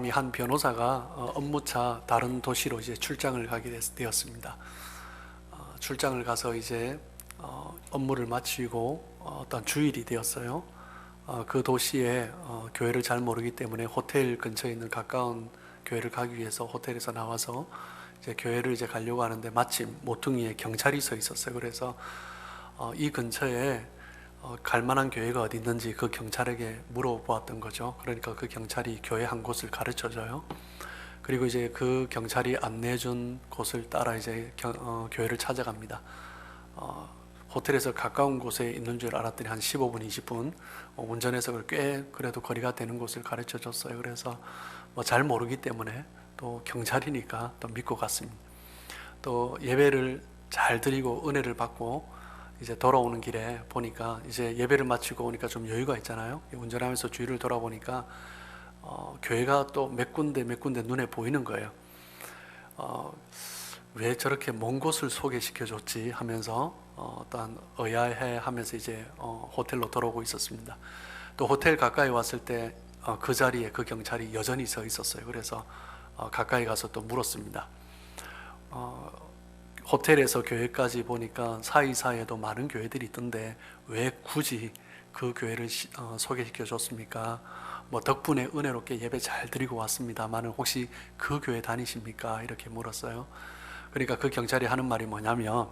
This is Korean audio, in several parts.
사람이 한 변호사가 업무차 다른 도시로 이제 출장을 가게 되었습니다. 출장을 가서 이제 업무를 마치고 어떤 주일이 되었어요. 그 도시에 교회를 잘 모르기 때문에 호텔 근처에 있는 가까운 교회를 가기 위해서 호텔에서 나와서 이제 교회를 이제 가려고 하는데 마침 모퉁이에 경찰이 서 있었어요. 그래서 이 근처에 갈 만한 교회가 어디 있는지 그 경찰에게 물어보았던 거죠. 그러니까 그 경찰이 교회 한 곳을 가르쳐 줘요. 그리고 이제 그 경찰이 안내해 준 곳을 따라 이제 교회를 찾아갑니다. 호텔에서 가까운 곳에 있는 줄 알았더니 한 15분, 20분 운전해서 꽤 그래도 거리가 되는 곳을 가르쳐 줬어요. 그래서 뭐 잘 모르기 때문에 또 경찰이니까 또 믿고 갔습니다. 또 예배를 잘 드리고 은혜를 받고 이제 돌아오는 길에 보니까 이제 예배를 마치고 오니까 좀 여유가 있잖아요. 운전하면서 주위를 돌아보니까 교회가 또 몇 군데 눈에 보이는 거예요. 왜 저렇게 먼 곳을 소개시켜줬지 하면서 어떤 의아해 하면서 이제 호텔로 돌아오고 있었습니다. 또 호텔 가까이 왔을 때 그 자리에 그 경찰이 여전히 서 있었어요. 그래서 가까이 가서 또 물었습니다. 호텔에서 교회까지 보니까 사이사이에도 많은 교회들이 있던데 왜 굳이 그 교회를 소개시켜 줬습니까? 뭐 덕분에 은혜롭게 예배 잘 드리고 왔습니다만은 혹시 그 교회 다니십니까? 이렇게 물었어요. 그러니까 그 경찰이 하는 말이 뭐냐면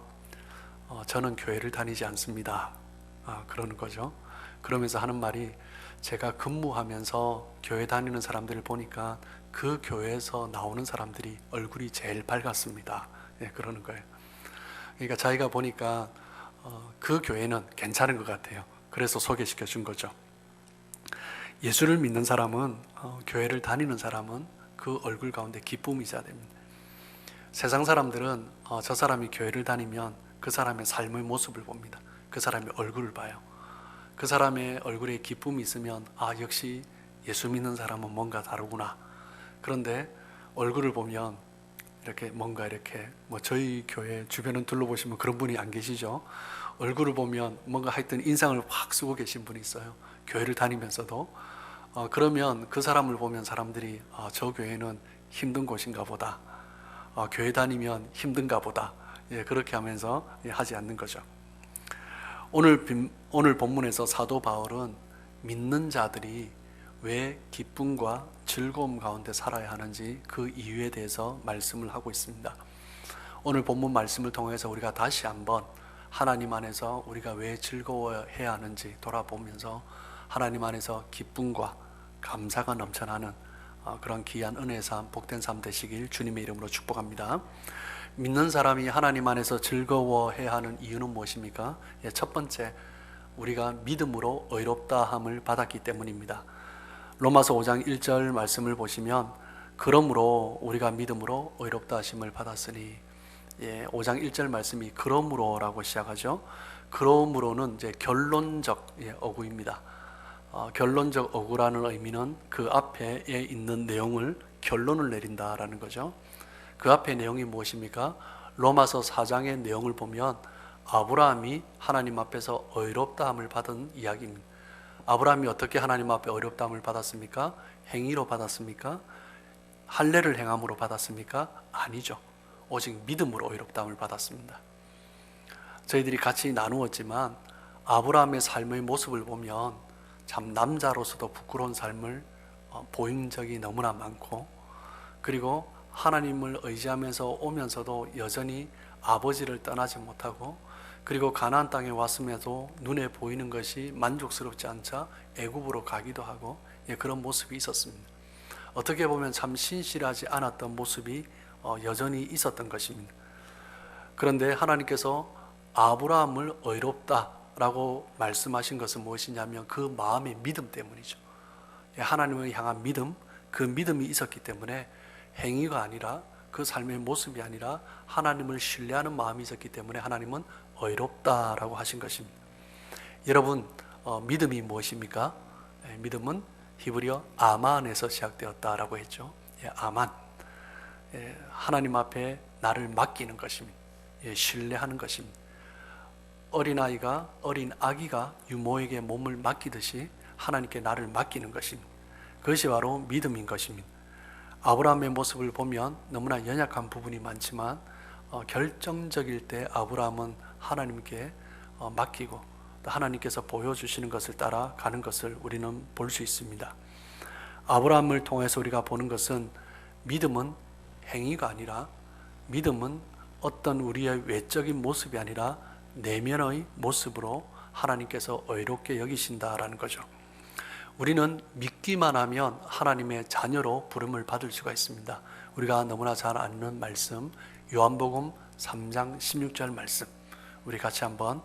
저는 교회를 다니지 않습니다. 그러는 거죠. 그러면서 하는 말이 제가 근무하면서 교회 다니는 사람들을 보니까 그 교회에서 나오는 사람들이 얼굴이 제일 밝았습니다. 예, 그러는 거예요. 그러니까 자기가 보니까 그 교회는 괜찮은 것 같아요. 그래서 소개시켜 준 거죠. 예수를 믿는 사람은 교회를 다니는 사람은 그 얼굴 가운데 기쁨이 있어야 됩니다. 세상 사람들은 저 사람이 교회를 다니면 그 사람의 삶의 모습을 봅니다. 그 사람의 얼굴을 봐요. 그 사람의 얼굴에 기쁨이 있으면 역시 예수 믿는 사람은 뭔가 다르구나. 그런데 얼굴을 보면 이렇게 뭔가 이렇게 저희 교회 주변은 둘러보시면 그런 분이 안 계시죠. 얼굴을 보면 뭔가 하여튼 인상을 확 쓰고 계신 분이 있어요. 교회를 다니면서도 그러면 그 사람을 보면 사람들이 저 교회는 힘든 곳인가 보다. 교회 다니면 힘든가 보다. 예, 그렇게 하면서 하지 않는 거죠. 오늘 본문에서 사도 바울은 믿는 자들이 왜 기쁨과 즐거움 가운데 살아야 하는지 그 이유에 대해서 말씀을 하고 있습니다. 오늘 본문 말씀을 통해서 우리가 다시 한번 하나님 안에서 우리가 왜 즐거워해야 하는지 돌아보면서 하나님 안에서 기쁨과 감사가 넘쳐나는 그런 귀한 은혜의 삶, 복된 삶 되시길 주님의 이름으로 축복합니다. 믿는 사람이 하나님 안에서 즐거워해야 하는 이유는 무엇입니까? 첫 번째, 우리가 믿음으로 의롭다함을 받았기 때문입니다. 로마서 5장 1절 말씀을 보시면 그러므로 우리가 믿음으로 의롭다 하심을 받았으니 5장 1절 말씀이 그러므로라고 시작하죠. 그러므로는 이제 결론적 어구입니다. 결론적 어구라는 의미는 그 앞에 있는 내용을 결론을 내린다라는 거죠. 그 앞에 내용이 무엇입니까? 로마서 4장의 내용을 보면 아브라함이 하나님 앞에서 의롭다함을 받은 이야기입니다. 아브라함이 어떻게 하나님 앞에 의롭다함을 받았습니까? 행위로 받았습니까? 할례를 행함으로 받았습니까? 아니죠. 오직 믿음으로 의롭다함을 받았습니다. 저희들이 같이 나누었지만 아브라함의 삶의 모습을 보면 참 남자로서도 부끄러운 삶을 보인 적이 너무나 많고, 그리고 하나님을 의지하면서 오면서도 여전히 아버지를 떠나지 못하고, 그리고 가나안 땅에 왔음에도 눈에 보이는 것이 만족스럽지 않자 애굽으로 가기도 하고 그런 모습이 있었습니다. 어떻게 보면 참 신실하지 않았던 모습이 여전히 있었던 것입니다. 그런데 하나님께서 아브라함을 의롭다라고 말씀하신 것은 무엇이냐면 그 마음의 믿음 때문이죠. 하나님을 향한 믿음, 그 믿음이 있었기 때문에 행위가 아니라 그 삶의 모습이 아니라 하나님을 신뢰하는 마음이 있었기 때문에 하나님은 의롭다라고 하신 것입니다. 여러분, 믿음이 무엇입니까? 믿음은 히브리어 아만에서 시작되었다라고 했죠. 아만, 하나님 앞에 나를 맡기는 것입니다. 신뢰하는 것입니다. 어린 아기가 유모에게 몸을 맡기듯이 하나님께 나를 맡기는 것입니다. 그것이 바로 믿음인 것입니다. 아브라함의 모습을 보면 너무나 연약한 부분이 많지만 결정적일 때 아브라함은 하나님께 맡기고 또 하나님께서 보여주시는 것을 따라 가는 것을 우리는 볼 수 있습니다. 아브라함을 통해서 우리가 보는 것은 믿음은 행위가 아니라, 믿음은 어떤 우리의 외적인 모습이 아니라 내면의 모습으로 하나님께서 의롭게 여기신다라는 거죠. 우리는 믿기만 하면 하나님의 자녀로 부름을 받을 수가 있습니다. 우리가 너무나 잘 아는 말씀, 요한복음 3장 16절 말씀, 우리 같이 한번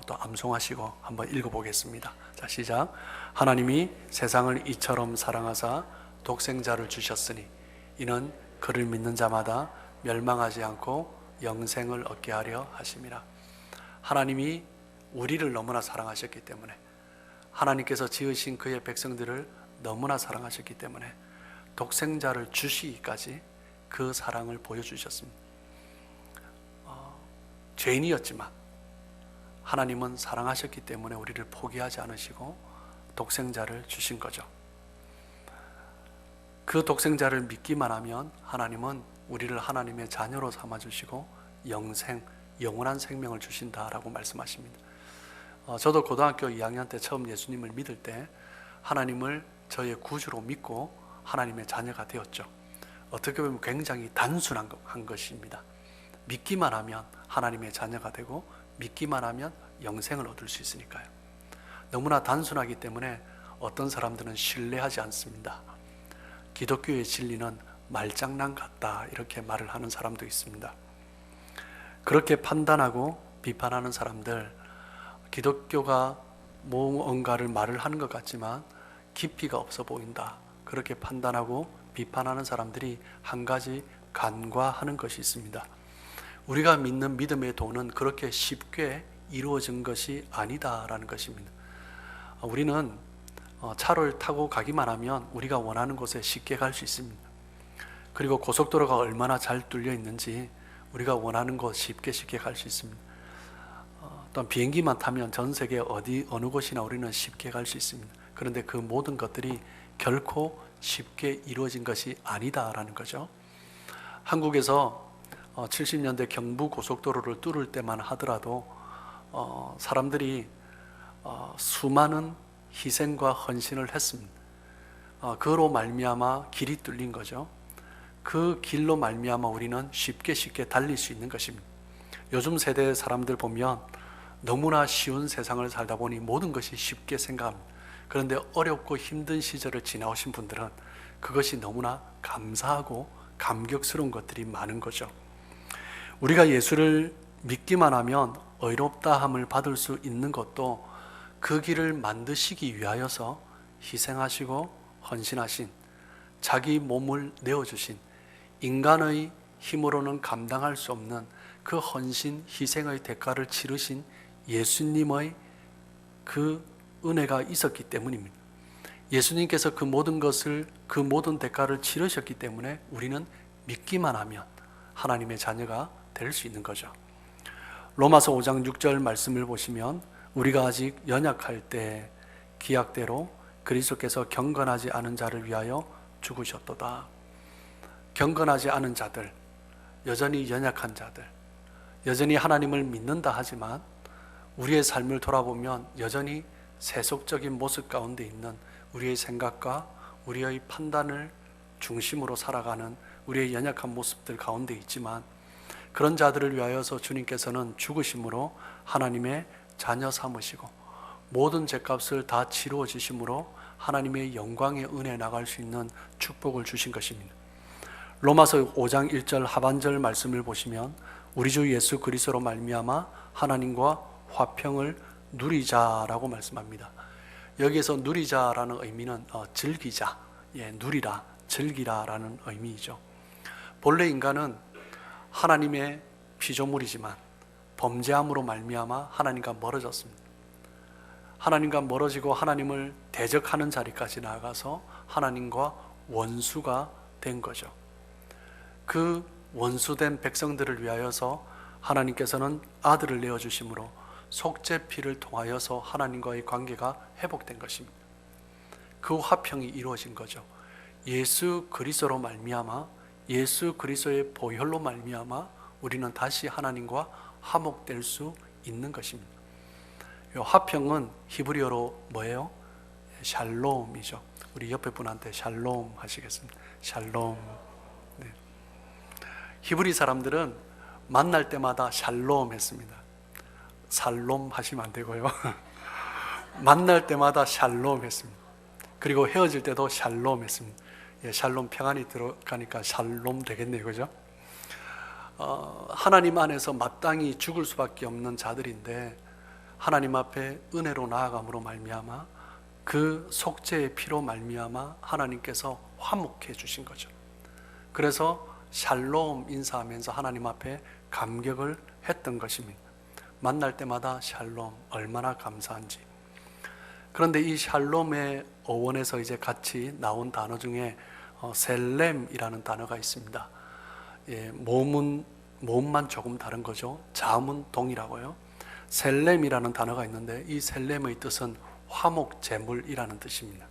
또 암송하시고 한번 읽어보겠습니다. 자, 시작. 하나님이 세상을 이처럼 사랑하사 독생자를 주셨으니 이는 그를 믿는 자마다 멸망하지 않고 영생을 얻게 하려 하심이라. 하나님이 우리를 너무나 사랑하셨기 때문에, 하나님께서 지으신 그의 백성들을 너무나 사랑하셨기 때문에 독생자를 주시기까지 그 사랑을 보여주셨습니다. 죄인이었지만 하나님은 사랑하셨기 때문에 우리를 포기하지 않으시고 독생자를 주신 거죠. 그 독생자를 믿기만 하면 하나님은 우리를 하나님의 자녀로 삼아주시고 영원한 생명을 주신다라고 말씀하십니다. 저도 고등학교 2학년 때 처음 예수님을 믿을 때 하나님을 저의 구주로 믿고 하나님의 자녀가 되었죠. 어떻게 보면 굉장히 단순한 것입니다. 믿기만 하면 하나님의 자녀가 되고 믿기만 하면 영생을 얻을 수 있으니까요. 너무나 단순하기 때문에 어떤 사람들은 신뢰하지 않습니다. 기독교의 진리는 말장난 같다, 이렇게 말을 하는 사람도 있습니다. 그렇게 판단하고 비판하는 사람들, 기독교가 무언가를 말을 하는 것 같지만 깊이가 없어 보인다, 그렇게 판단하고 비판하는 사람들이 한 가지 간과하는 것이 있습니다. 우리가 믿는 믿음의 도는 그렇게 쉽게 이루어진 것이 아니다라는 것입니다. 우리는 차를 타고 가기만 하면 우리가 원하는 곳에 쉽게 갈 수 있습니다. 그리고 고속도로가 얼마나 잘 뚫려 있는지 우리가 원하는 곳 쉽게 갈 수 있습니다. 또 비행기만 타면 전 세계 어느 곳이나 우리는 쉽게 갈 수 있습니다. 그런데 그 모든 것들이 결코 쉽게 이루어진 것이 아니다라는 거죠. 한국에서 70년대 경부 고속도로를 뚫을 때만 하더라도 사람들이 수많은 희생과 헌신을 했습니다. 그로 말미암아 길이 뚫린 거죠. 그 길로 말미암아 우리는 쉽게 달릴 수 있는 것입니다. 요즘 세대 사람들 보면 너무나 쉬운 세상을 살다 보니 모든 것이 쉽게 생각합니다. 그런데 어렵고 힘든 시절을 지나오신 분들은 그것이 너무나 감사하고 감격스러운 것들이 많은 거죠. 우리가 예수를 믿기만 하면 의롭다함을 받을 수 있는 것도 그 길을 만드시기 위하여서 희생하시고 헌신하신, 자기 몸을 내어주신, 인간의 힘으로는 감당할 수 없는 그 헌신, 희생의 대가를 치르신 예수님의 그 은혜가 있었기 때문입니다. 예수님께서 그 모든 대가를 치르셨기 때문에 우리는 믿기만 하면 하나님의 자녀가 될 수 있는 거죠. 로마서 5장 6절 말씀을 보시면 우리가 아직 연약할 때 기약대로 그리스도께서 경건하지 않은 자를 위하여 죽으셨도다. 경건하지 않은 자들, 여전히 연약한 자들, 여전히 하나님을 믿는다 하지만 우리의 삶을 돌아보면 여전히 세속적인 모습 가운데 있는 우리의 생각과 우리의 판단을 중심으로 살아가는 우리의 연약한 모습들 가운데 있지만, 그런 자들을 위하여서 주님께서는 죽으심으로 하나님의 자녀 삼으시고 모든 죄값을 다 치루어 주심으로 하나님의 영광의 은혜에 나갈 수 있는 축복을 주신 것입니다. 로마서 5장 1절 하반절 말씀을 보시면 우리 주 예수 그리스도로 말미암아 하나님과 화평을 누리자라고 말씀합니다. 여기에서 누리자라는 의미는 즐기자, 누리라, 즐기라라는 의미이죠. 본래 인간은 하나님의 피조물이지만 범죄함으로 말미암아 하나님과 멀어졌습니다. 하나님과 멀어지고 하나님을 대적하는 자리까지 나아가서 하나님과 원수가 된 거죠. 그 원수된 백성들을 위하여서 하나님께서는 아들을 내어주심으로 속죄피를 통하여서 하나님과의 관계가 회복된 것입니다. 그 화평이 이루어진 거죠. 예수 그리스도로 말미암아 예수 그리스도의 보혈로 말미암아 우리는 다시 하나님과 화목될 수 있는 것입니다. 이 화평은 히브리어로 뭐예요? 샬롬이죠. 우리 옆에 분한테 샬롬 하시겠습니다. 샬롬. 네. 히브리 사람들은 만날 때마다 샬롬 했습니다. 살롬 하시면 안 되고요. 만날 때마다 샬롬 했습니다. 그리고 헤어질 때도 샬롬 했습니다. 예, 샬롬 평안이 들어가니까 샬롬 되겠네요. 그죠? 하나님 안에서 마땅히 죽을 수밖에 없는 자들인데 하나님 앞에 은혜로 나아감으로 말미암아 그 속죄의 피로 말미암아 하나님께서 화목해 주신 거죠. 그래서 샬롬 인사하면서 하나님 앞에 감격을 했던 것입니다. 만날 때마다 샬롬, 얼마나 감사한지. 그런데 이 샬롬의 어원에서 이제 같이 나온 단어 중에 셀렘이라는 단어가 있습니다. 예, 모음만 조금 다른 거죠. 자음은 동일하고요. 셀렘이라는 단어가 있는데 이 셀렘의 뜻은 화목제물이라는 뜻입니다.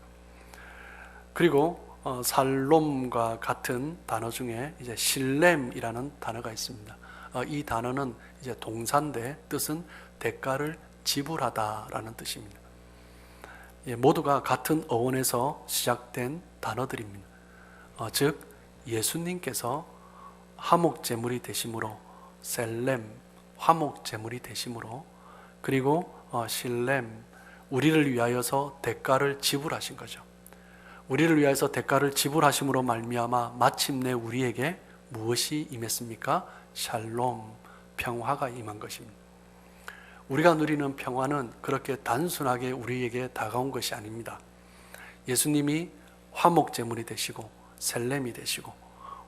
그리고 살롬과 같은 단어 중에 이제 실렘이라는 단어가 있습니다. 이 단어는 이제 동사인데 뜻은 대가를 지불하다라는 뜻입니다. 예, 모두가 같은 어원에서 시작된 단어들입니다. 즉 예수님께서 화목제물이 되심으로 셀렘, 화목제물이 되심으로, 그리고 실렘, 우리를 위하여서 대가를 지불하신 거죠. 우리를 위하여서 대가를 지불하심으로 말미암아 마침내 우리에게 무엇이 임했습니까? 샬롬, 평화가 임한 것입니다. 우리가 누리는 평화는 그렇게 단순하게 우리에게 다가온 것이 아닙니다. 예수님이 화목제물이 되시고 셀렘이 되시고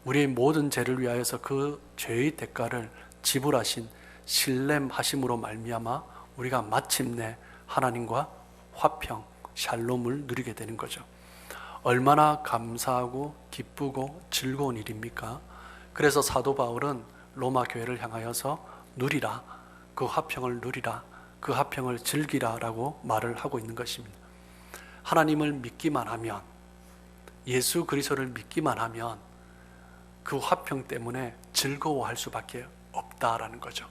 우리의 모든 죄를 위하여서 그 죄의 대가를 지불하신 실렘 하심으로 말미암아 우리가 마침내 하나님과 화평, 샬롬을 누리게 되는 거죠. 얼마나 감사하고 기쁘고 즐거운 일입니까? 그래서 사도 바울은 로마 교회를 향하여서 누리라, 그 화평을 누리라, 그 화평을 즐기라 라고 말을 하고 있는 것입니다. 하나님을 믿기만 하면, 예수 그리스도를 믿기만 하면 그 화평 때문에 즐거워할 수밖에 없다라는 거죠.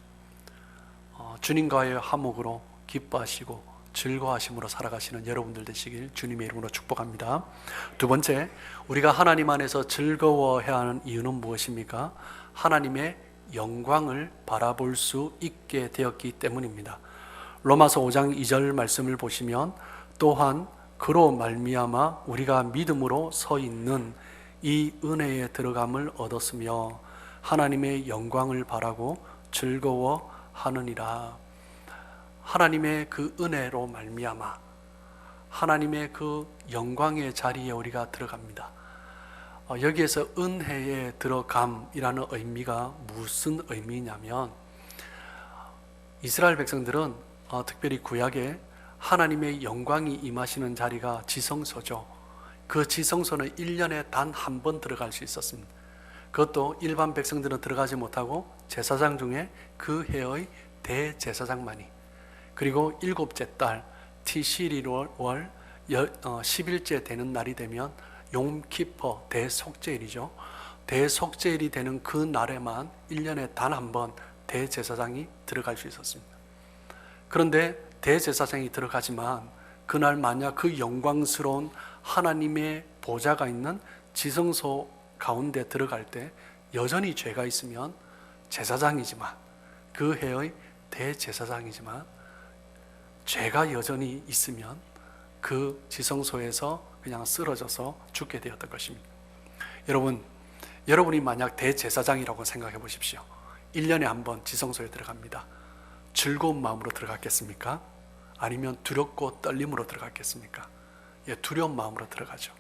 주님과의 화목으로 기뻐하시고 즐거워하심으로 살아가시는 여러분들 되시길 주님의 이름으로 축복합니다. 두 번째, 우리가 하나님 안에서 즐거워해야 하는 이유는 무엇입니까? 하나님의 영광을 바라볼 수 있게 되었기 때문입니다. 로마서 5장 2절 말씀을 보시면 또한 그로 말미암아 우리가 믿음으로 서 있는 이 은혜에 들어감을 얻었으며 하나님의 영광을 바라고 즐거워하느니라. 하나님의 그 은혜로 말미암아 하나님의 그 영광의 자리에 우리가 들어갑니다. 여기에서 은혜에 들어감이라는 의미가 무슨 의미냐면, 이스라엘 백성들은 특별히 구약에 하나님의 영광이 임하시는 자리가 지성소죠. 그 지성소는 1년에 단 한 번 들어갈 수 있었습니다. 그것도 일반 백성들은 들어가지 못하고 제사장 중에 그 해의 대제사장만이, 그리고 7째 달 티시리월 10일째 되는 날이 되면 용키퍼 대속죄일이죠. 대속죄일이 되는 그 날에만 1년에 단 한 번 대제사장이 들어갈 수 있었습니다. 그런데 대제사장이 들어가지만 그날 만약 그 영광스러운 하나님의 보좌가 있는 지성소 가운데 들어갈 때 여전히 죄가 있으면 제사장이지만, 그 해의 대제사장이지만 죄가 여전히 있으면 그 지성소에서 그냥 쓰러져서 죽게 되었던 것입니다. 여러분이 만약 대제사장이라고 생각해 보십시오. 1년에 한 번 지성소에 들어갑니다. 즐거운 마음으로 들어갔겠습니까? 아니면 두렵고 떨림으로 들어갔겠습니까? 예, 두려운 마음으로 들어가죠.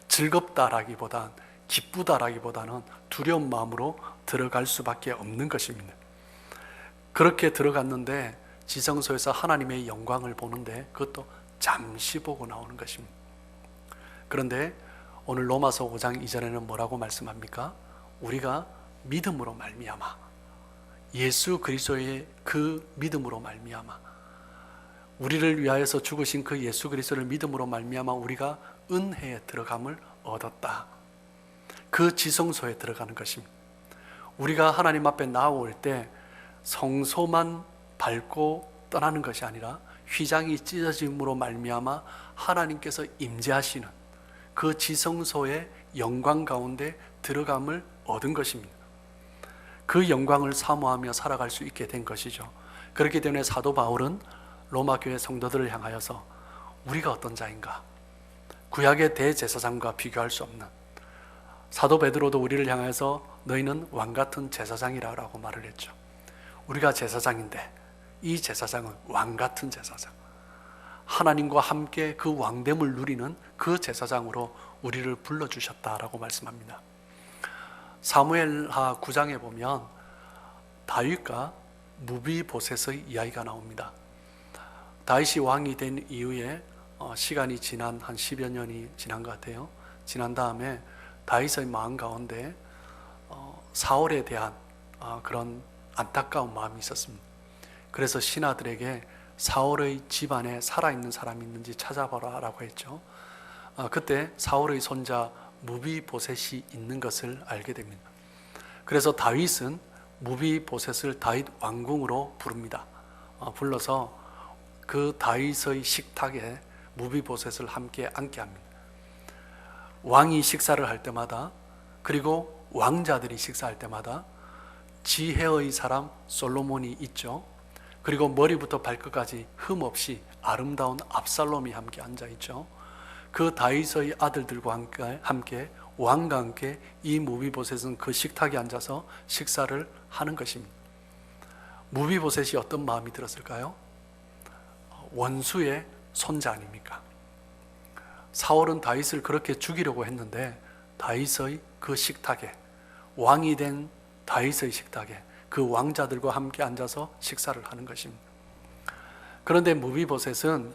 즐겁다라기보단, 기쁘다라기보다는 두려운 마음으로 들어갈 수밖에 없는 것입니다. 그렇게 들어갔는데 지성소에서 하나님의 영광을 보는데 그것도 잠시 보고 나오는 것입니다. 그런데 오늘 로마서 5장 2절에는 뭐라고 말씀합니까? 우리가 믿음으로 말미암아, 예수 그리스도의 그 믿음으로 말미암아, 우리를 위하여서 죽으신 그 예수 그리스도를 믿음으로 말미암아 우리가 은혜에 들어감을 얻었다. 그 지성소에 들어가는 것입니다. 우리가 하나님 앞에 나올 때 성소만 밟고 떠나는 것이 아니라 휘장이 찢어짐으로 말미암아 하나님께서 임재하시는 그 지성소의 영광 가운데 들어감을 얻은 것입니다. 그 영광을 사모하며 살아갈 수 있게 된 것이죠. 그렇기 때문에 사도 바울은 로마 교회 성도들을 향하여서 우리가 어떤 자인가? 구약의 대제사장과 비교할 수 없는, 사도 베드로도 우리를 향해서 너희는 왕같은 제사장이라고 말을 했죠. 우리가 제사장인데 이 제사장은 왕같은 제사장, 하나님과 함께 그 왕됨을 누리는 그 제사장으로 우리를 불러주셨다라고 말씀합니다. 사무엘하 9장에 보면 다윗과 무비보셋의 이야기가 나옵니다. 다윗이 왕이 된 이후에 시간이 지난 한 10여 년이 지난 것 같아요. 지난 다음에 다윗의 마음 가운데 사울에 대한 그런 안타까운 마음이 있었습니다. 그래서 신하들에게 사울의 집안에 살아있는 사람이 있는지 찾아보라 라고 했죠. 그때 사울의 손자 무비보셋이 있는 것을 알게 됩니다. 그래서 다윗은 무비보셋을 다윗 왕궁으로 부릅니다. 불러서 그 다윗의 식탁에 무비보셋을 함께 앉게 합니다. 왕이 식사를 할 때마다, 그리고 왕자들이 식사할 때마다 지혜의 사람 솔로몬이 있죠. 그리고 머리부터 발끝까지 흠없이 아름다운 압살롬이 함께 앉아 있죠. 그 다윗의 아들들과 함께 왕과 함께 이 무비보셋은 그 식탁에 앉아서 식사를 하는 것입니다. 무비보셋이 어떤 마음이 들었을까요? 원수의 손자 아닙니까? 사울은 다윗을 그렇게 죽이려고 했는데 다윗의 그 식탁에, 왕이 된 다윗의 식탁에 그 왕자들과 함께 앉아서 식사를 하는 것입니다. 그런데 무비보셋은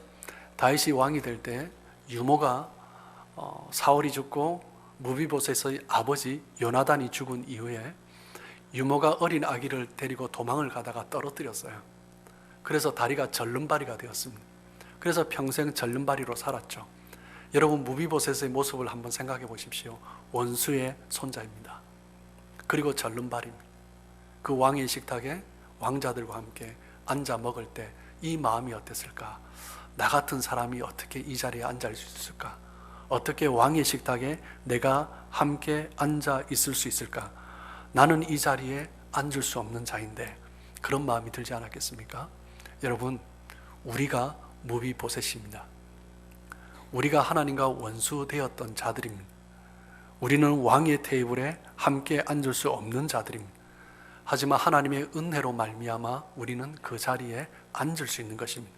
다윗이 왕이 될 때 유모가 사울이 죽고 무비보셋의 아버지 요나단이 죽은 이후에 유모가 어린 아기를 데리고 도망을 가다가 떨어뜨렸어요. 그래서 다리가 절름발이가 되었습니다. 그래서 평생 절름발이로 살았죠. 여러분, 무비보셋의 모습을 한번 생각해 보십시오. 원수의 손자입니다. 그리고 절름발입니다. 그 왕의 식탁에 왕자들과 함께 앉아 먹을 때 이 마음이 어땠을까? 나 같은 사람이 어떻게 이 자리에 앉아 있을 수 있을까? 어떻게 왕의 식탁에 내가 함께 앉아 있을 수 있을까? 나는 이 자리에 앉을 수 없는 자인데, 그런 마음이 들지 않았겠습니까? 여러분, 우리가 무비보셋입니다. 우리가 하나님과 원수되었던 자들입니다. 우리는 왕의 테이블에 함께 앉을 수 없는 자들입니다. 하지만 하나님의 은혜로 말미암아 우리는 그 자리에 앉을 수 있는 것입니다.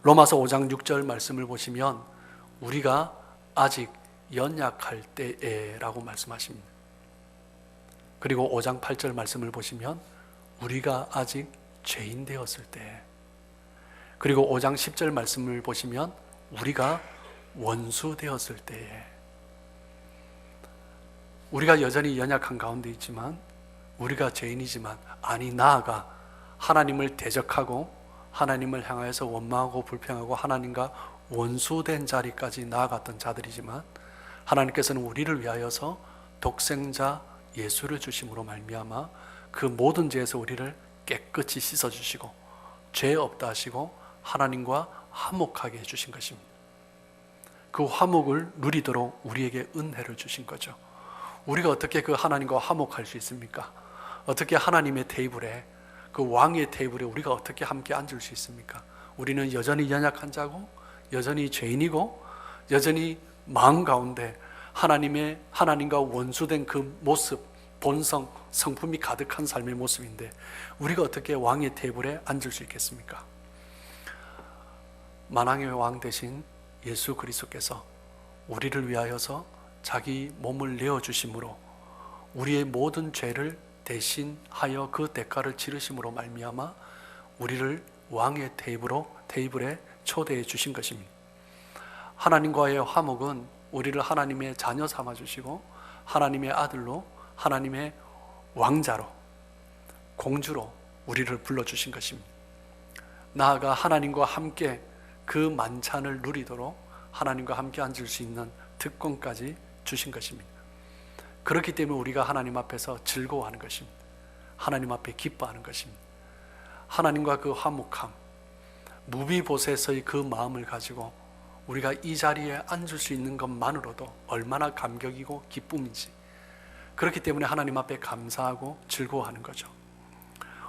로마서 5장 6절 말씀을 보시면 우리가 아직 연약할 때에 라고 말씀하십니다. 그리고 5장 8절 말씀을 보시면 우리가 아직 죄인 되었을 때, 그리고 5장 10절 말씀을 보시면 우리가 원수 되었을 때에, 우리가 여전히 연약한 가운데 있지만, 우리가 죄인이지만, 아니 나아가 하나님을 대적하고 하나님을 향하여서 원망하고 불평하고 하나님과 원수된 자리까지 나아갔던 자들이지만, 하나님께서는 우리를 위하여서 독생자 예수를 주심으로 말미암아 그 모든 죄에서 우리를 깨끗이 씻어주시고 죄 없다 하시고 하나님과 화목하게 해주신 것입니다. 그 화목을 누리도록 우리에게 은혜를 주신 거죠. 우리가 어떻게 그 하나님과 화목할 수 있습니까? 어떻게 하나님의 테이블에, 그 왕의 테이블에 우리가 어떻게 함께 앉을 수 있습니까? 우리는 여전히 연약한 자고, 여전히 죄인이고, 여전히 마음 가운데 하나님과 원수된 그 모습, 본성, 성품이 가득한 삶의 모습인데 우리가 어떻게 왕의 테이블에 앉을 수 있겠습니까? 만왕의 왕 대신 예수 그리스도께서 우리를 위하여서 자기 몸을 내어주심으로 우리의 모든 죄를 대신하여 그 대가를 치르심으로 말미암아 우리를 왕의 테이블에 초대해 주신 것입니다. 하나님과의 화목은 우리를 하나님의 자녀 삼아 주시고 하나님의 아들로, 하나님의 왕자로, 공주로 우리를 불러주신 것입니다. 나아가 하나님과 함께 그 만찬을 누리도록 하나님과 함께 앉을 수 있는 특권까지 주신 것입니다. 그렇기 때문에 우리가 하나님 앞에서 즐거워하는 것입니다. 하나님 앞에 기뻐하는 것입니다. 하나님과 그 화목함, 무비보셋의 그 마음을 가지고 우리가 이 자리에 앉을 수 있는 것만으로도 얼마나 감격이고 기쁨인지, 그렇기 때문에 하나님 앞에 감사하고 즐거워하는 거죠.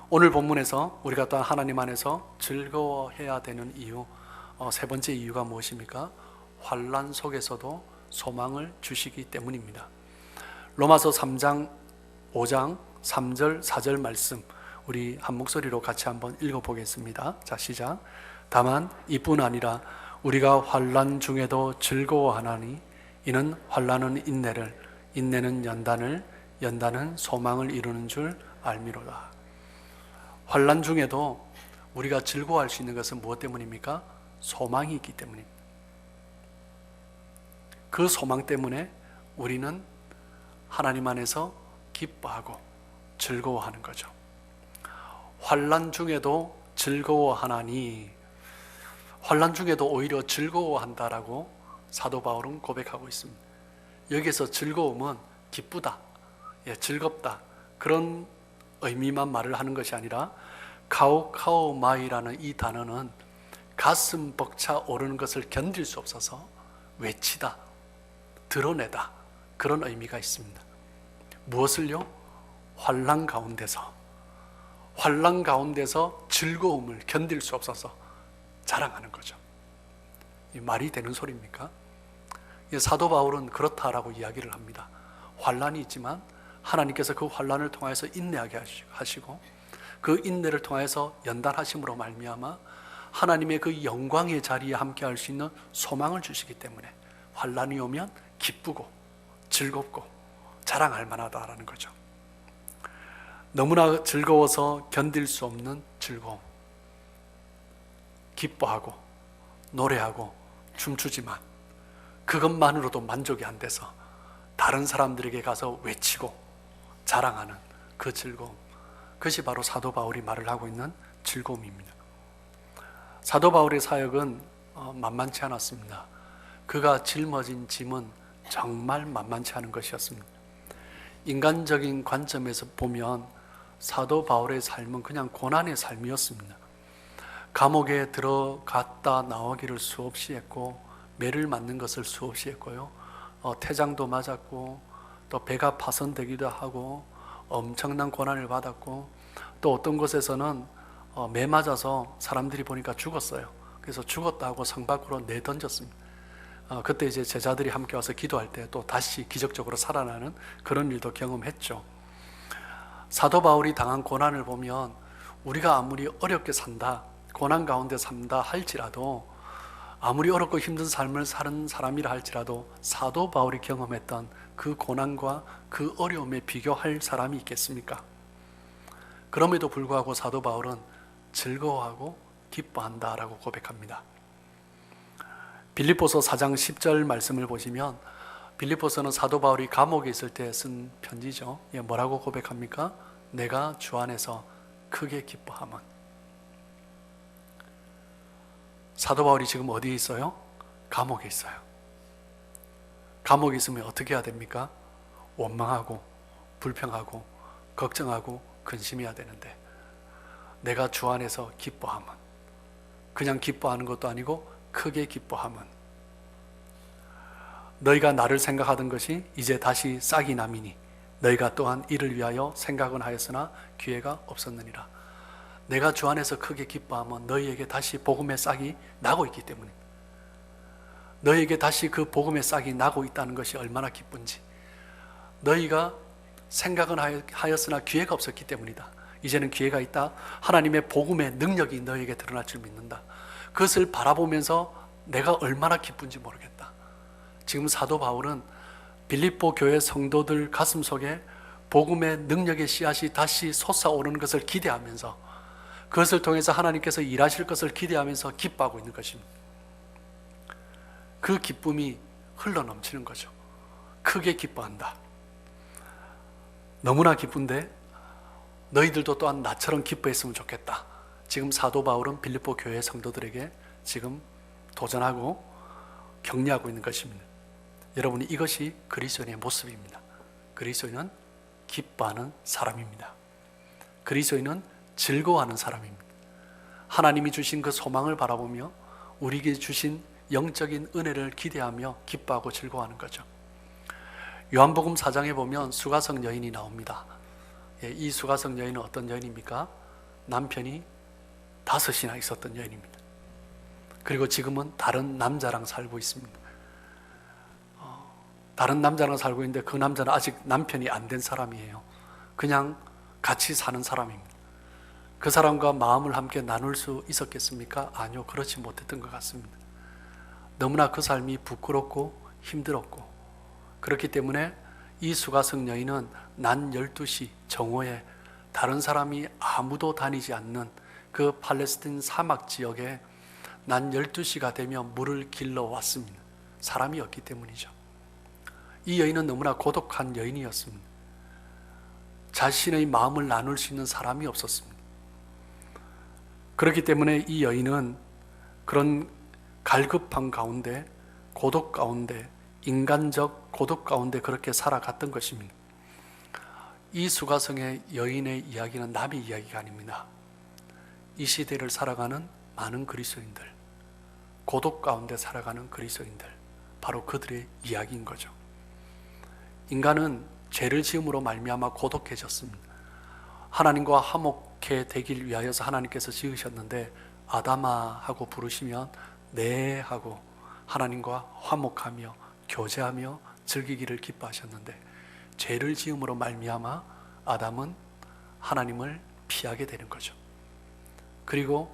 오늘 본문에서 우리가 또한 하나님 안에서 즐거워해야 되는 이유, 세 번째 이유가 무엇입니까? 환난 속에서도 소망을 주시기 때문입니다. 로마서 3장 5장 3절 4절 말씀, 우리 한 목소리로 같이 한번 읽어보겠습니다. 자, 시작. 다만 이뿐 아니라 우리가 환난 중에도 즐거워하나니 이는 환난은 인내를, 인내는 연단을, 연단은 소망을 이루는 줄 알미로다. 환난 중에도 우리가 즐거워할 수 있는 것은 무엇 때문입니까? 소망이 있기 때문입니다. 그 소망 때문에 우리는 하나님 안에서 기뻐하고 즐거워하는 거죠. 환난 중에도 즐거워하나니, 환난 중에도 오히려 즐거워한다라고 사도 바울은 고백하고 있습니다. 여기서 즐거움은 기쁘다, 즐겁다, 그런 의미만 말을 하는 것이 아니라 카오카오마이라는 이 단어는 가슴 벅차 오르는 것을 견딜 수 없어서 외치다, 드러내다, 그런 의미가 있습니다. 무엇을요? 환난 가운데서, 환난 가운데서 즐거움을 견딜 수 없어서 자랑하는 거죠. 이 말이 되는 소리입니까? 사도 바울은 그렇다라고 이야기를 합니다. 환난이 있지만 하나님께서 그 환난을 통해서 인내하게 하시고 그 인내를 통해서 연단하심으로 말미암아 하나님의 그 영광의 자리에 함께 할 수 있는 소망을 주시기 때문에 환난이 오면 기쁘고 즐겁고 자랑할 만하다라는 거죠. 너무나 즐거워서 견딜 수 없는 즐거움, 기뻐하고 노래하고 춤추지만 그것만으로도 만족이 안 돼서 다른 사람들에게 가서 외치고 자랑하는 그 즐거움, 그것이 바로 사도 바울이 말을 하고 있는 즐거움입니다. 사도 바울의 사역은 만만치 않았습니다. 그가 짊어진 짐은 정말 만만치 않은 것이었습니다. 인간적인 관점에서 보면 사도 바울의 삶은 그냥 고난의 삶이었습니다. 감옥에 들어갔다 나오기를 수없이 했고, 매를 맞는 것을 수없이 했고요, 태장도 맞았고, 또 배가 파손되기도 하고 엄청난 고난을 받았고, 또 어떤 곳에서는 매 맞아서 사람들이 보니까 죽었어요. 그래서 죽었다 하고 성 밖으로 내던졌습니다. 그때 이제 제자들이 함께 와서 기도할 때 또 다시 기적적으로 살아나는 그런 일도 경험했죠. 사도 바울이 당한 고난을 보면 우리가 아무리 어렵게 산다, 고난 가운데 산다 할지라도, 아무리 어렵고 힘든 삶을 사는 사람이라 할지라도 사도 바울이 경험했던 그 고난과 그 어려움에 비교할 사람이 있겠습니까? 그럼에도 불구하고 사도 바울은 즐거워하고 기뻐한다라고 고백합니다. 빌립보서 4장 10절 말씀을 보시면, 빌립보서는 사도 바울이 감옥에 있을 때 쓴 편지죠. 뭐라고 고백합니까? 내가 주 안에서 크게 기뻐함은. 사도 바울이 지금 어디에 있어요? 감옥에 있어요. 감옥에 있으면 어떻게 해야 됩니까? 원망하고 불평하고 걱정하고 근심해야 되는데, 내가 주 안에서 기뻐함은, 그냥 기뻐하는 것도 아니고 크게 기뻐함은, 너희가 나를 생각하던 것이 이제 다시 싹이 남이니 너희가 또한 이를 위하여 생각은 하였으나 기회가 없었느니라. 내가 주 안에서 크게 기뻐하면 너희에게 다시 복음의 싹이 나고 있기 때문입니다. 너희에게 다시 그 복음의 싹이 나고 있다는 것이 얼마나 기쁜지, 너희가 생각은 하였으나 기회가 없었기 때문이다. 이제는 기회가 있다. 하나님의 복음의 능력이 너희에게 드러날 줄 믿는다. 그것을 바라보면서 내가 얼마나 기쁜지 모르겠다. 지금 사도 바울은 빌립보 교회 성도들 가슴 속에 복음의 능력의 씨앗이 다시 솟아오르는 것을 기대하면서, 그것을 통해서 하나님께서 일하실 것을 기대하면서 기뻐하고 있는 것입니다. 그 기쁨이 흘러넘치는 거죠. 크게 기뻐한다. 너무나 기쁜데 너희들도 또한 나처럼 기뻐했으면 좋겠다. 지금 사도 바울은 빌립보 교회 성도들에게 지금 도전하고 격려하고 있는 것입니다. 여러분이 이것이 그리스도인의 모습입니다. 그리스도인은 기뻐하는 사람입니다. 그리스도인은 즐거워하는 사람입니다. 하나님이 주신 그 소망을 바라보며 우리에게 주신 영적인 은혜를 기대하며 기뻐하고 즐거워하는 거죠. 요한복음 4장에 보면 수가성 여인이 나옵니다. 이 수가성 여인은 어떤 여인입니까? 남편이 5이나 있었던 여인입니다. 그리고 지금은 다른 남자랑 살고 있습니다. 다른 남자랑 살고 있는데 그 남자는 아직 남편이 안 된 사람이에요. 그냥 같이 사는 사람입니다. 그 사람과 마음을 함께 나눌 수 있었겠습니까? 아니요, 그렇지 못했던 것 같습니다. 너무나 그 삶이 부끄럽고 힘들었고, 그렇기 때문에 이 수가성 여인은 낮 12시 정오에 다른 사람이 아무도 다니지 않는 그 팔레스틴 사막 지역에 낮 12시가 되면 물을 길러 왔습니다. 사람이 없기 때문이죠. 이 여인은 너무나 고독한 여인이었습니다. 자신의 마음을 나눌 수 있는 사람이 없었습니다. 그렇기 때문에 이 여인은 그런 갈급한 가운데, 고독 가운데, 인간적 고독 가운데 그렇게 살아갔던 것입니다. 이 수가성의 여인의 이야기는 남의 이야기가 아닙니다. 이 시대를 살아가는 많은 그리스도인들, 고독 가운데 살아가는 그리스도인들, 바로 그들의 이야기인 거죠. 인간은 죄를 지음으로 말미암아 고독해졌습니다. 하나님과 화목해 되길 위하여서 하나님께서 지으셨는데 아담아 하고 부르시면 네 하고 하나님과 화목하며 교제하며 즐기기를 기뻐하셨는데, 죄를 지음으로 말미암아 아담은 하나님을 피하게 되는 거죠. 그리고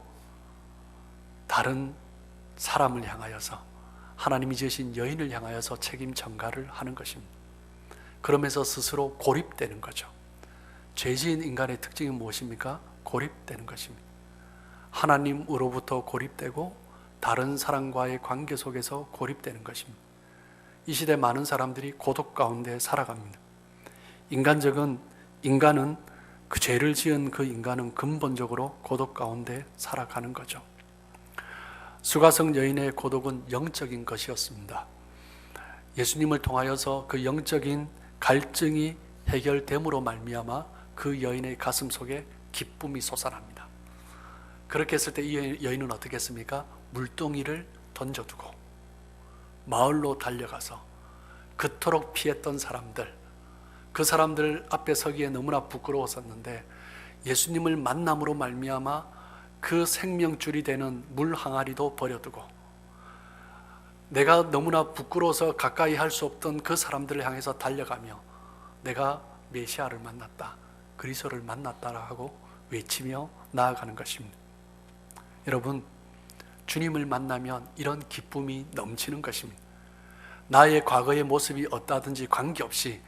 다른 사람을 향하여서, 하나님이 지으신 여인을 향하여서 책임 전가를 하는 것입니다. 그러면서 스스로 고립되는 거죠. 죄지은 인간의 특징이 무엇입니까? 고립되는 것입니다. 하나님으로부터 고립되고 다른 사람과의 관계 속에서 고립되는 것입니다. 이 시대 많은 사람들이 고독 가운데 살아갑니다. 인간은 그 죄를 지은 그 인간은 근본적으로 고독 가운데 살아가는 거죠. 수가성 여인의 고독은 영적인 것이었습니다. 예수님을 통하여서 그 영적인 갈증이 해결됨으로 말미암아 그 여인의 가슴 속에 기쁨이 솟아납니다. 그렇게 했을 때 이 여인은 어떻게 했습니까? 물동이를 던져두고 마을로 달려가서 그토록 피했던 사람들, 그 사람들 앞에 서기에 너무나 부끄러웠었는데 예수님을 만남으로 말미암아 그 생명줄이 되는 물 항아리도 버려두고, 내가 너무나 부끄러워서 가까이 할 수 없던 그 사람들을 향해서 달려가며 내가 메시아를 만났다, 그리스도를 만났다라 하고 외치며 나아가는 것입니다. 여러분, 주님을 만나면 이런 기쁨이 넘치는 것입니다. 나의 과거의 모습이 어떠하든지 관계없이,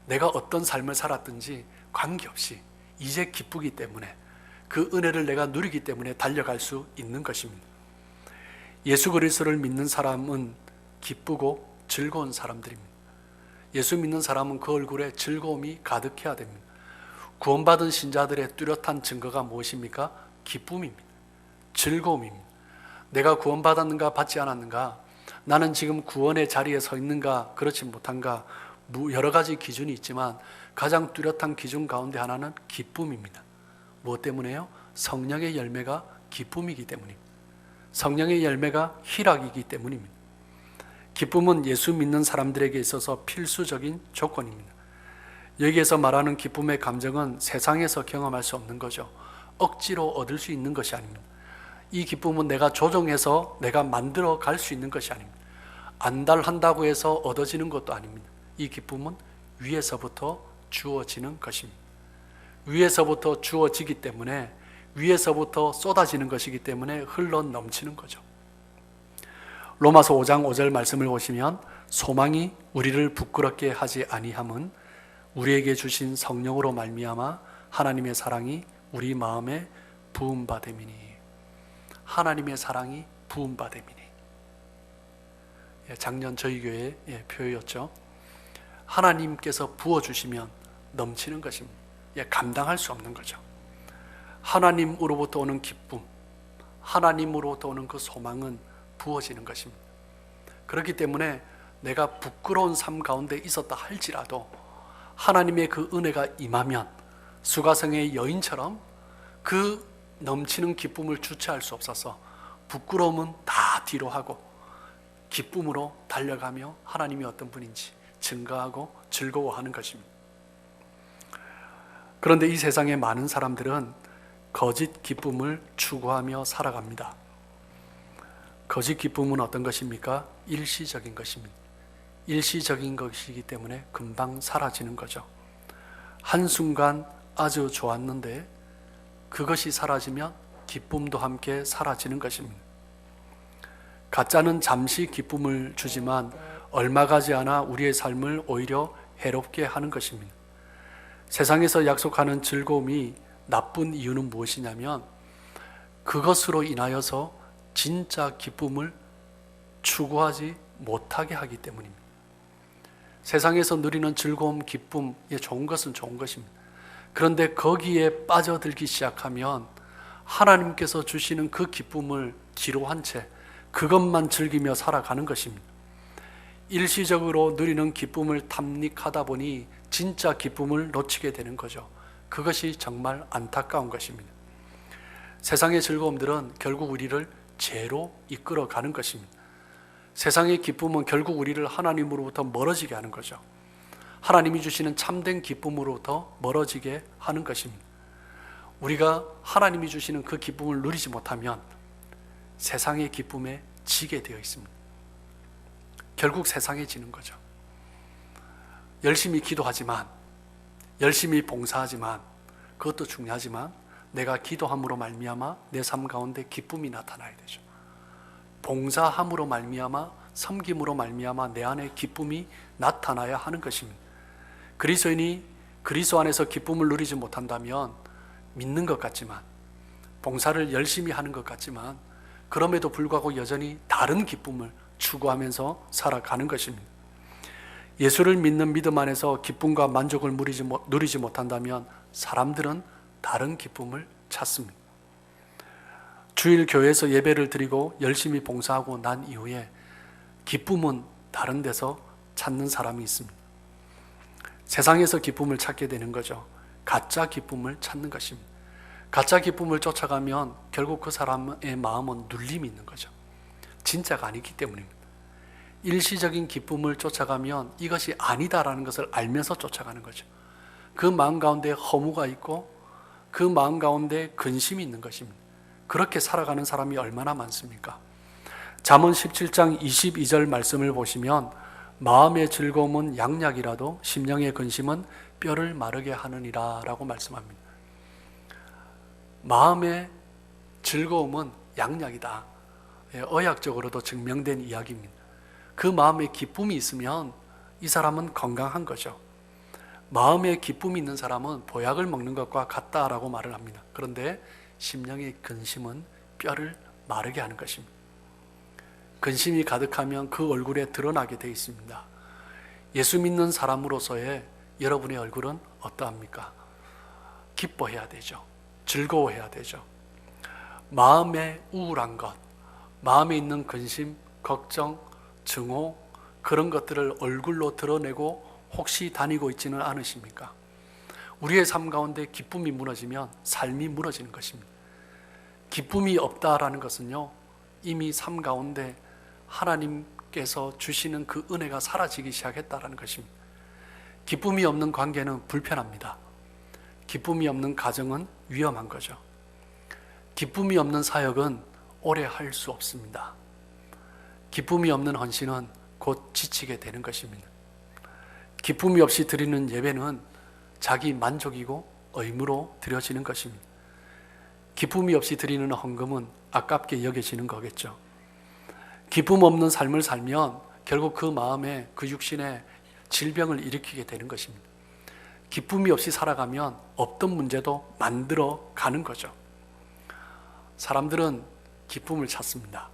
내가 어떤 삶을 살았든지 관계없이 이제 기쁘기 때문에, 그 은혜를 내가 누리기 때문에 달려갈 수 있는 것입니다. 예수 그리스도를 믿는 사람은 기쁘고 즐거운 사람들입니다. 예수 믿는 사람은 그 얼굴에 즐거움이 가득해야 됩니다. 구원받은 신자들의 뚜렷한 증거가 무엇입니까? 기쁨입니다. 즐거움입니다. 내가 구원받았는가 받지 않았는가, 나는 지금 구원의 자리에 서 있는가 그렇지 못한가, 여러 가지 기준이 있지만 가장 뚜렷한 기준 가운데 하나는 기쁨입니다. 무엇 때문에요? 성령의 열매가 기쁨이기 때문입니다. 성령의 열매가 희락이기 때문입니다. 기쁨은 예수 믿는 사람들에게 있어서 필수적인 조건입니다. 여기에서 말하는 기쁨의 감정은 세상에서 경험할 수 없는 거죠. 억지로 얻을 수 있는 것이 아닙니다. 이 기쁨은 내가 조정해서 내가 만들어 갈 수 있는 것이 아닙니다. 안달한다고 해서 얻어지는 것도 아닙니다. 이 기쁨은 위에서부터 주어지는 것입니다. 위에서부터 주어지기 때문에, 위에서부터 쏟아지는 것이기 때문에 흘러 넘치는 거죠. 로마서 5장 5절 말씀을 보시면, 소망이 우리를 부끄럽게 하지 아니함은 우리에게 주신 성령으로 말미암아 하나님의 사랑이 우리 마음에 부음받음이니. 하나님의 사랑이 부음받음이니. 작년 저희 교회의 표였죠. 하나님께서 부어주시면 넘치는 것입니다. 감당할 수 없는 거죠. 하나님으로부터 오는 기쁨, 하나님으로부터 오는 그 소망은 부어지는 것입니다. 그렇기 때문에 내가 부끄러운 삶 가운데 있었다 할지라도 하나님의 그 은혜가 임하면 수가성의 여인처럼 그 넘치는 기쁨을 주체할 수 없어서 부끄러움은 다 뒤로 하고 기쁨으로 달려가며 하나님이 어떤 분인지 증거하고 즐거워하는 것입니다. 그런데 이 세상의 많은 사람들은 거짓 기쁨을 추구하며 살아갑니다. 거짓 기쁨은 어떤 것입니까? 일시적인 것입니다. 일시적인 것이기 때문에 금방 사라지는 거죠. 한순간 아주 좋았는데 그것이 사라지면 기쁨도 함께 사라지는 것입니다. 가짜는 잠시 기쁨을 주지만 얼마 가지 않아 우리의 삶을 오히려 해롭게 하는 것입니다. 세상에서 약속하는 즐거움이 나쁜 이유는 무엇이냐면 그것으로 인하여서 진짜 기쁨을 추구하지 못하게 하기 때문입니다. 세상에서 누리는 즐거움, 기쁨, 좋은 것은 좋은 것입니다. 그런데 거기에 빠져들기 시작하면 하나님께서 주시는 그 기쁨을 기로한 채 그것만 즐기며 살아가는 것입니다. 일시적으로 누리는 기쁨을 탐닉하다 보니 진짜 기쁨을 놓치게 되는 거죠. 그것이 정말 안타까운 것입니다. 세상의 즐거움들은 결국 우리를 죄로 이끌어가는 것입니다. 세상의 기쁨은 결국 우리를 하나님으로부터 멀어지게 하는 거죠. 하나님이 주시는 참된 기쁨으로부터 멀어지게 하는 것입니다. 우리가 하나님이 주시는 그 기쁨을 누리지 못하면 세상의 기쁨에 지게 되어 있습니다. 결국 세상에 지는 거죠. 열심히 기도하지만, 열심히 봉사하지만, 그것도 중요하지만 내가 기도함으로 말미암아 내 삶 가운데 기쁨이 나타나야 되죠. 봉사함으로 말미암아, 섬김으로 말미암아 내 안에 기쁨이 나타나야 하는 것입니다. 그리스도인이 그리스도 안에서 기쁨을 누리지 못한다면 믿는 것 같지만, 봉사를 열심히 하는 것 같지만 그럼에도 불구하고 여전히 다른 기쁨을 추구하면서 살아가는 것입니다. 예수를 믿는 믿음 안에서 기쁨과 만족을 누리지 못한다면 사람들은 다른 기쁨을 찾습니다. 주일 교회에서 예배를 드리고 열심히 봉사하고 난 이후에 기쁨은 다른 데서 찾는 사람이 있습니다. 세상에서 기쁨을 찾게 되는 거죠. 가짜 기쁨을 찾는 것입니다. 가짜 기쁨을 쫓아가면 결국 그 사람의 마음은 눌림이 있는 거죠. 진짜가 아니기 때문입니다. 일시적인 기쁨을 쫓아가면 이것이 아니다라는 것을 알면서 쫓아가는 거죠. 그 마음 가운데 허무가 있고 그 마음 가운데 근심이 있는 것입니다. 그렇게 살아가는 사람이 얼마나 많습니까? 잠언 17장 22절 말씀을 보시면 마음의 즐거움은 양약이라도 심령의 근심은 뼈를 마르게 하느니라 라고 말씀합니다. 마음의 즐거움은 양약이다. 의학적으로도 증명된 이야기입니다. 그 마음에 기쁨이 있으면 이 사람은 건강한 거죠. 마음에 기쁨이 있는 사람은 보약을 먹는 것과 같다라고 말을 합니다. 그런데 심령의 근심은 뼈를 마르게 하는 것입니다. 근심이 가득하면 그 얼굴에 드러나게 되어 있습니다. 예수 믿는 사람으로서의 여러분의 얼굴은 어떠합니까? 기뻐해야 되죠. 즐거워해야 되죠. 마음의 우울한 것, 마음에 있는 근심, 걱정, 증오, 그런 것들을 얼굴로 드러내고 혹시 다니고 있지는 않으십니까? 우리의 삶 가운데 기쁨이 무너지면 삶이 무너지는 것입니다. 기쁨이 없다라는 것은요, 이미 삶 가운데 하나님께서 주시는 그 은혜가 사라지기 시작했다라는 것입니다. 기쁨이 없는 관계는 불편합니다. 기쁨이 없는 가정은 위험한 거죠. 기쁨이 없는 사역은 오래 할 수 없습니다. 기쁨이 없는 헌신은 곧 지치게 되는 것입니다. 기쁨이 없이 드리는 예배는 자기 만족이고 의무로 드려지는 것입니다. 기쁨이 없이 드리는 헌금은 아깝게 여겨지는 거겠죠. 기쁨 없는 삶을 살면 결국 그 마음에, 그 육신에 질병을 일으키게 되는 것입니다. 기쁨이 없이 살아가면 없던 문제도 만들어 가는 거죠. 사람들은 기쁨을 찾습니다.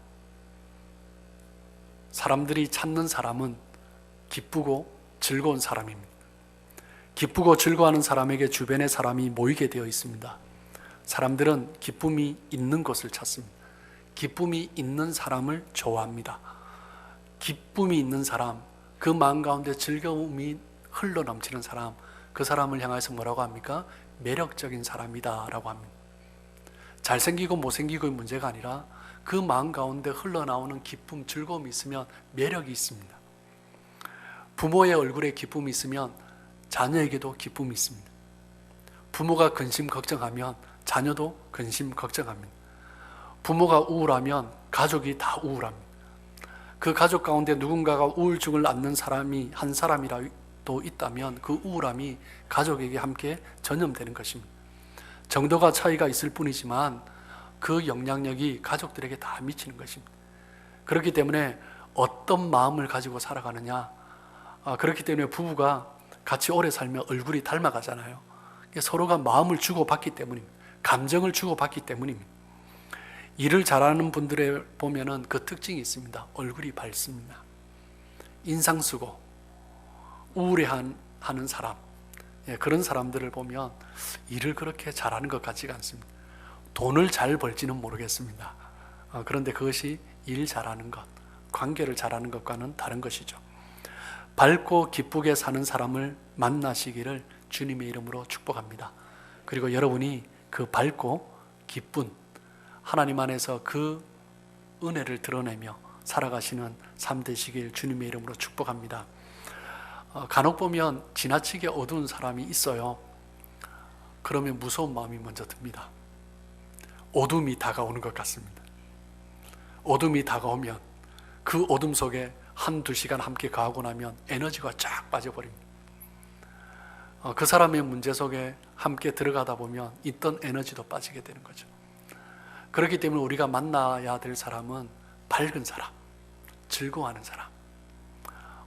사람들이 찾는 사람은 기쁘고 즐거운 사람입니다. 기쁘고 즐거워하는 사람에게 주변의 사람이 모이게 되어 있습니다. 사람들은 기쁨이 있는 것을 찾습니다. 기쁨이 있는 사람을 좋아합니다. 기쁨이 있는 사람, 그 마음 가운데 즐거움이 흘러넘치는 사람, 그 사람을 향해서 뭐라고 합니까? 매력적인 사람이다 라고 합니다. 잘생기고 못생기고의 문제가 아니라 그 마음 가운데 흘러나오는 기쁨, 즐거움이 있으면 매력이 있습니다. 부모의 얼굴에 기쁨이 있으면 자녀에게도 기쁨이 있습니다. 부모가 근심 걱정하면 자녀도 근심 걱정합니다. 부모가 우울하면 가족이 다 우울합니다. 그 가족 가운데 누군가가 우울증을 앓는 사람이 한 사람이라도 있다면 그 우울함이 가족에게 함께 전염되는 것입니다. 정도가 차이가 있을 뿐이지만 그 영향력이 가족들에게 다 미치는 것입니다. 그렇기 때문에 어떤 마음을 가지고 살아가느냐, 그렇기 때문에 부부가 같이 오래 살면 얼굴이 닮아가잖아요. 서로가 마음을 주고받기 때문입니다. 감정을 주고받기 때문입니다. 일을 잘하는 분들에 보면은 그 특징이 있습니다. 얼굴이 밝습니다. 인상 쓰고 우울해하는 사람, 그런 사람들을 보면 일을 그렇게 잘하는 것 같지가 않습니다. 돈을 잘 벌지는 모르겠습니다. 그런데 그것이 일 잘하는 것, 관계를 잘하는 것과는 다른 것이죠. 밝고 기쁘게 사는 사람을 만나시기를 주님의 이름으로 축복합니다. 그리고 여러분이 그 밝고 기쁜 하나님 안에서 그 은혜를 드러내며 살아가시는 삶 되시길 주님의 이름으로 축복합니다. 간혹 보면 지나치게 어두운 사람이 있어요. 그러면 무서운 마음이 먼저 듭니다. 어둠이 다가오는 것 같습니다. 어둠이 다가오면 그 어둠 속에 한두 시간 함께 가고 나면 에너지가 쫙 빠져버립니다. 그 사람의 문제 속에 함께 들어가다 보면 있던 에너지도 빠지게 되는 거죠. 그렇기 때문에 우리가 만나야 될 사람은 밝은 사람, 즐거워하는 사람.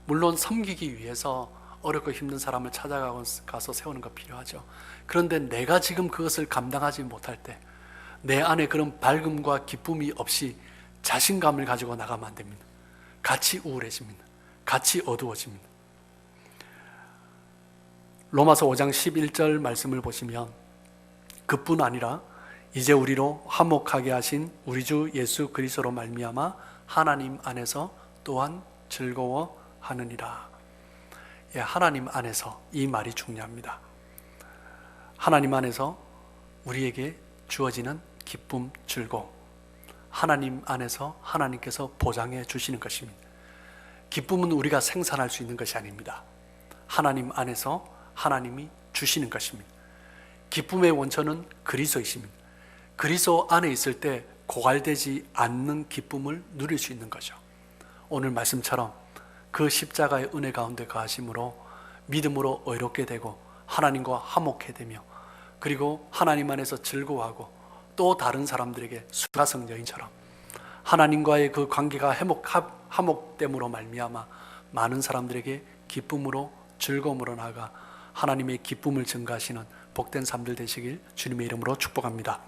물론 섬기기 위해서 어렵고 힘든 사람을 찾아가서 세우는 거 필요하죠. 그런데 내가 지금 그것을 감당하지 못할 때 내 안에 그런 밝음과 기쁨이 없이 자신감을 가지고 나가면 안 됩니다. 같이 우울해집니다. 같이 어두워집니다. 로마서 5장 11절 말씀을 보시면 그뿐 아니라 이제 우리로 화목하게 하신 우리 주 예수 그리스도로 말미암아 하나님 안에서 또한 즐거워하느니라. 하나님 안에서, 이 말이 중요합니다. 하나님 안에서 우리에게 주어지는 기쁨, 즐거움, 하나님 안에서 하나님께서 보장해 주시는 것입니다. 기쁨은 우리가 생산할 수 있는 것이 아닙니다. 하나님 안에서 하나님이 주시는 것입니다. 기쁨의 원천은 그리스도이십니다. 그리스도 안에 있을 때 고갈되지 않는 기쁨을 누릴 수 있는 거죠. 오늘 말씀처럼 그 십자가의 은혜 가운데 거하심으로 믿음으로 의롭게 되고 하나님과 화목해 되며 그리고 하나님 안에서 즐거워하고 또 다른 사람들에게 수가성 여인처럼 하나님과의 그 관계가 화목됨으로 말미암아 많은 사람들에게 기쁨으로 즐거움으로 나아가 하나님의 기쁨을 증가하시는 복된 삶들 되시길 주님의 이름으로 축복합니다.